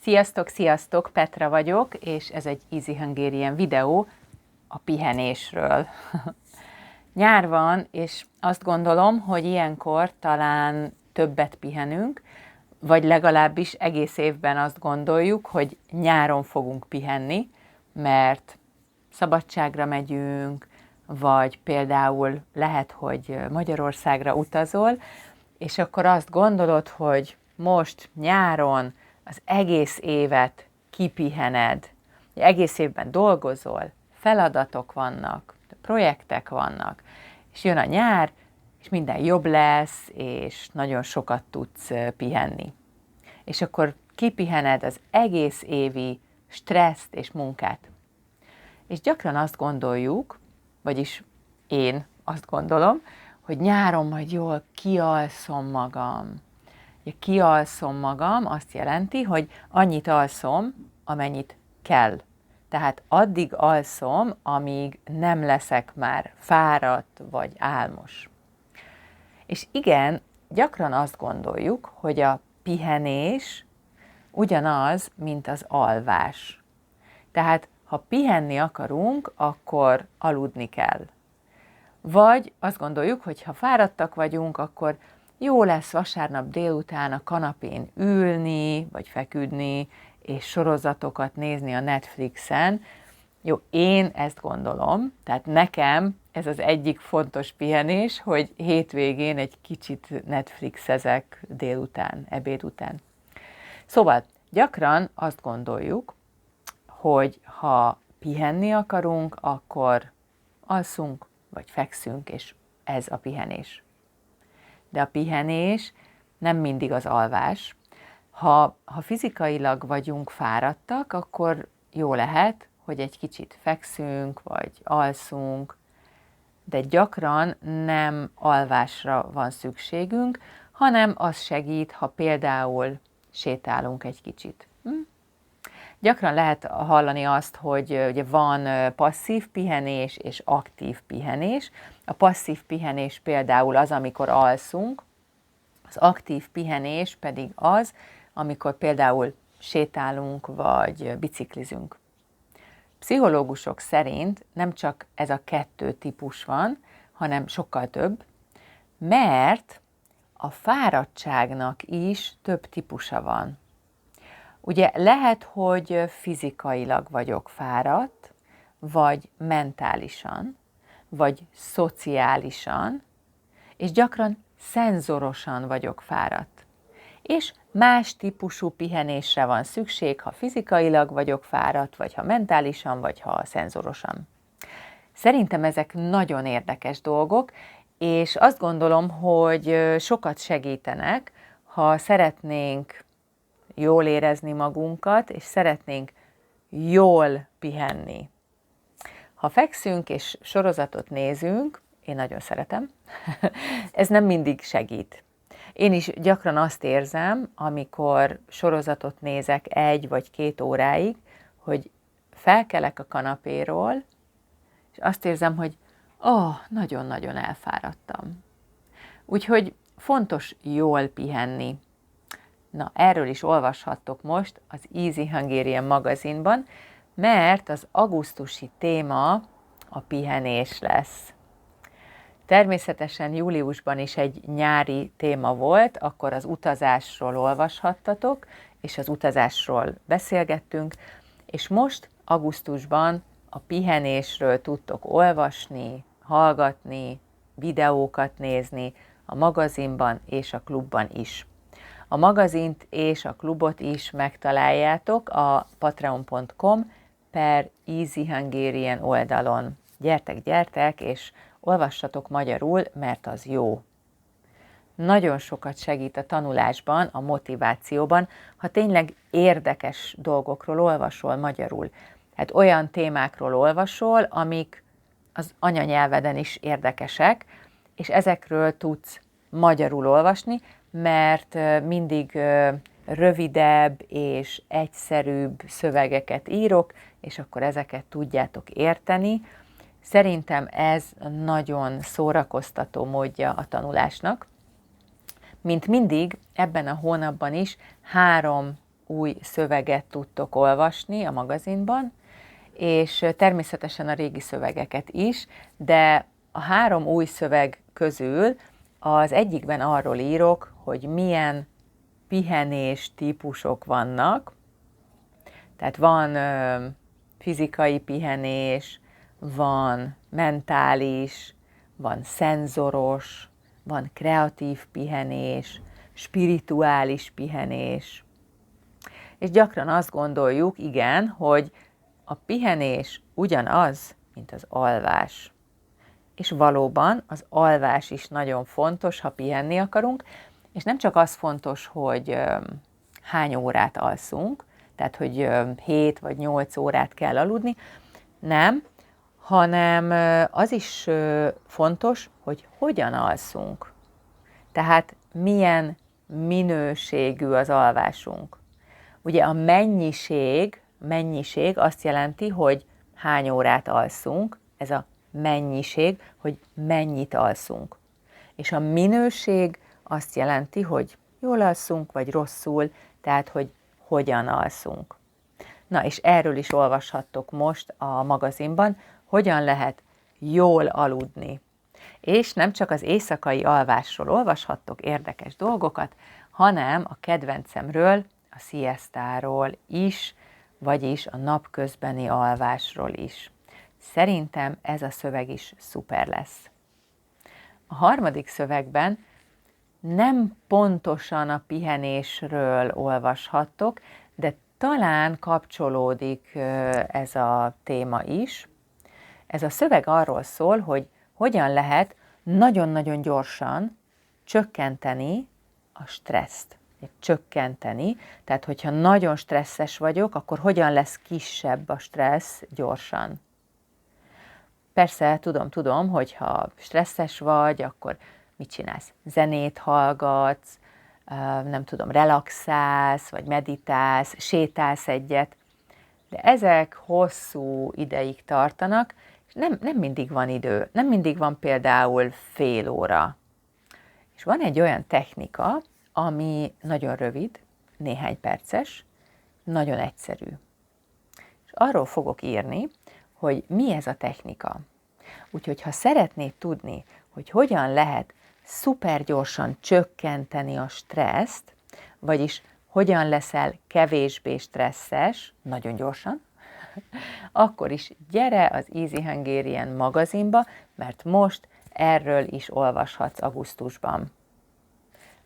Sziasztok, sziasztok! Petra vagyok, és ez egy Easy Hungarian videó a pihenésről. Nyár van, és azt gondolom, hogy ilyenkor talán többet pihenünk, vagy legalábbis egész évben azt gondoljuk, hogy nyáron fogunk pihenni, mert szabadságra megyünk, vagy például lehet, hogy Magyarországra utazol, és akkor azt gondolod, hogy most nyáron az egész évet kipihened, egész évben dolgozol, feladatok vannak, projektek vannak, és jön a nyár, és minden jobb lesz, és nagyon sokat tudsz pihenni. És akkor kipihened az egész évi stresszt és munkát. És gyakran azt gondoljuk, vagyis én azt gondolom, hogy nyáron majd jól kialszom magam. Kialszom magam azt jelenti, hogy annyit alszom, amennyit kell. Tehát addig alszom, amíg nem leszek már fáradt vagy álmos. És igen, gyakran azt gondoljuk, hogy a pihenés ugyanaz, mint az alvás. Tehát ha pihenni akarunk, akkor aludni kell. Vagy azt gondoljuk, hogy ha fáradtak vagyunk, akkor jó lesz vasárnap délután a kanapén ülni, vagy feküdni, és sorozatokat nézni a Netflixen. Jó, én ezt gondolom, tehát nekem ez az egyik fontos pihenés, hogy hétvégén egy kicsit Netflixezek délután, ebéd után. Szóval gyakran azt gondoljuk, hogy ha pihenni akarunk, akkor alszunk, vagy fekszünk, és ez a pihenés. De a pihenés nem mindig az alvás. Ha fizikailag vagyunk fáradtak, akkor jó lehet, hogy egy kicsit fekszünk, vagy alszunk, de gyakran nem alvásra van szükségünk, hanem az segít, ha például sétálunk egy kicsit. Gyakran lehet hallani azt, hogy ugye van passzív pihenés és aktív pihenés. A passzív pihenés például az, amikor alszunk, az aktív pihenés pedig az, amikor például sétálunk vagy biciklizünk. Pszichológusok szerint nem csak ez a kettő típus van, hanem sokkal több, mert a fáradtságnak is több típusa van. Ugye lehet, hogy fizikailag vagyok fáradt, vagy mentálisan, vagy szociálisan, és gyakran szenzorosan vagyok fáradt. És más típusú pihenésre van szükség, ha fizikailag vagyok fáradt, vagy ha mentálisan, vagy ha szenzorosan. Szerintem ezek nagyon érdekes dolgok, és azt gondolom, hogy sokat segítenek, ha szeretnénk jól érezni magunkat, és szeretnénk jól pihenni. Ha fekszünk és sorozatot nézünk, én nagyon szeretem, ez nem mindig segít. Én is gyakran azt érzem, amikor sorozatot nézek 1 vagy 2 óráig, hogy felkelek a kanapéról, és azt érzem, hogy nagyon-nagyon elfáradtam. Úgyhogy fontos jól pihenni. Na, erről is olvashattok most az Easy Hungarian magazinban, mert az augusztusi téma a pihenés lesz. Természetesen júliusban is egy nyári téma volt, akkor az utazásról olvashattatok, és az utazásról beszélgettünk, és most augusztusban a pihenésről tudtok olvasni, hallgatni, videókat nézni a magazinban és a klubban is. A magazint és a klubot is megtaláljátok a patreon.com/Easy Hungarian oldalon. Gyertek, és olvassatok magyarul, mert az jó. Nagyon sokat segít a tanulásban, a motivációban, ha tényleg érdekes dolgokról olvasol magyarul. Hát olyan témákról olvasol, amik az anyanyelveden is érdekesek, és ezekről tudsz magyarul olvasni, mert mindig rövidebb és egyszerűbb szövegeket írok, és akkor ezeket tudjátok érteni. Szerintem ez nagyon szórakoztató módja a tanulásnak. Mint mindig, ebben a hónapban is 3 új szöveget tudtok olvasni a magazinban, és természetesen a régi szövegeket is, de a 3 új szöveg közül az egyikben arról írok, hogy milyen pihenés típusok vannak. Tehát van fizikai pihenés, van mentális, van szenzoros, van kreatív pihenés, spirituális pihenés. És gyakran azt gondoljuk, igen, hogy a pihenés ugyanaz, mint az alvás. És valóban az alvás is nagyon fontos, ha pihenni akarunk, és nem csak az fontos, hogy hány órát alszunk, tehát hogy 7 vagy 8 órát kell aludni, nem, hanem az is fontos, hogy hogyan alszunk. Tehát milyen minőségű az alvásunk. Ugye a mennyiség azt jelenti, hogy hány órát alszunk, ez a mennyiség, hogy mennyit alszunk. És a minőség azt jelenti, hogy jól alszunk, vagy rosszul, tehát hogy hogyan alszunk. Na, és erről is olvashattok most a magazinban, hogyan lehet jól aludni. És nem csak az éjszakai alvásról olvashattok érdekes dolgokat, hanem a kedvencemről, a siestáról is, vagyis a napközbeni alvásról is. Szerintem ez a szöveg is szuper lesz. A 3. szövegben nem pontosan a pihenésről olvashattok, de talán kapcsolódik ez a téma is. Ez a szöveg arról szól, hogy hogyan lehet nagyon-nagyon gyorsan csökkenteni a stresszt. Csökkenteni, tehát hogyha nagyon stresszes vagyok, akkor hogyan lesz kisebb a stressz gyorsan. Persze, tudom, hogyha stresszes vagy, akkor mit csinálsz? Zenét hallgatsz, nem tudom, relaxálsz, vagy meditálsz, sétálsz egyet, de ezek hosszú ideig tartanak, és nem mindig van idő, nem mindig van például fél óra. És van egy olyan technika, ami nagyon rövid, néhány perces, nagyon egyszerű. És arról fogok írni, hogy mi ez a technika. Úgyhogy ha szeretnéd tudni, hogy hogyan lehet szuper gyorsan csökkenteni a stresszt, vagyis hogyan leszel kevésbé stresszes, nagyon gyorsan, akkor is gyere az Easy Hungarian magazinba, mert most erről is olvashatsz augusztusban.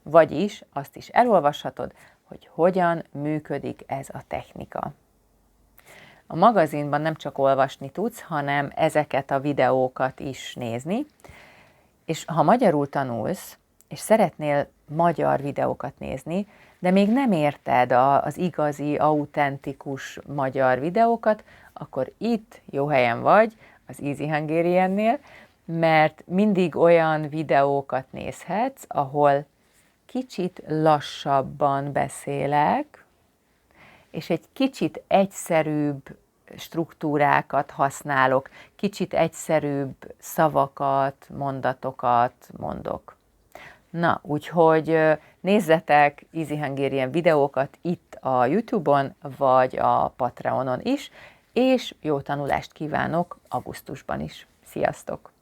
Vagyis azt is elolvashatod, hogy hogyan működik ez a technika. A magazinban nem csak olvasni tudsz, hanem ezeket a videókat is nézni, és ha magyarul tanulsz, és szeretnél magyar videókat nézni, de még nem érted az igazi, autentikus magyar videókat, akkor itt jó helyen vagy, az Easy Hungariannél, mert mindig olyan videókat nézhetsz, ahol kicsit lassabban beszélek, és egy kicsit egyszerűbb struktúrákat használok, kicsit egyszerűbb szavakat, mondatokat mondok. Na, úgyhogy nézzetek Easy Hungarian videókat itt a YouTube-on, vagy a Patreonon is, és jó tanulást kívánok augusztusban is. Sziasztok!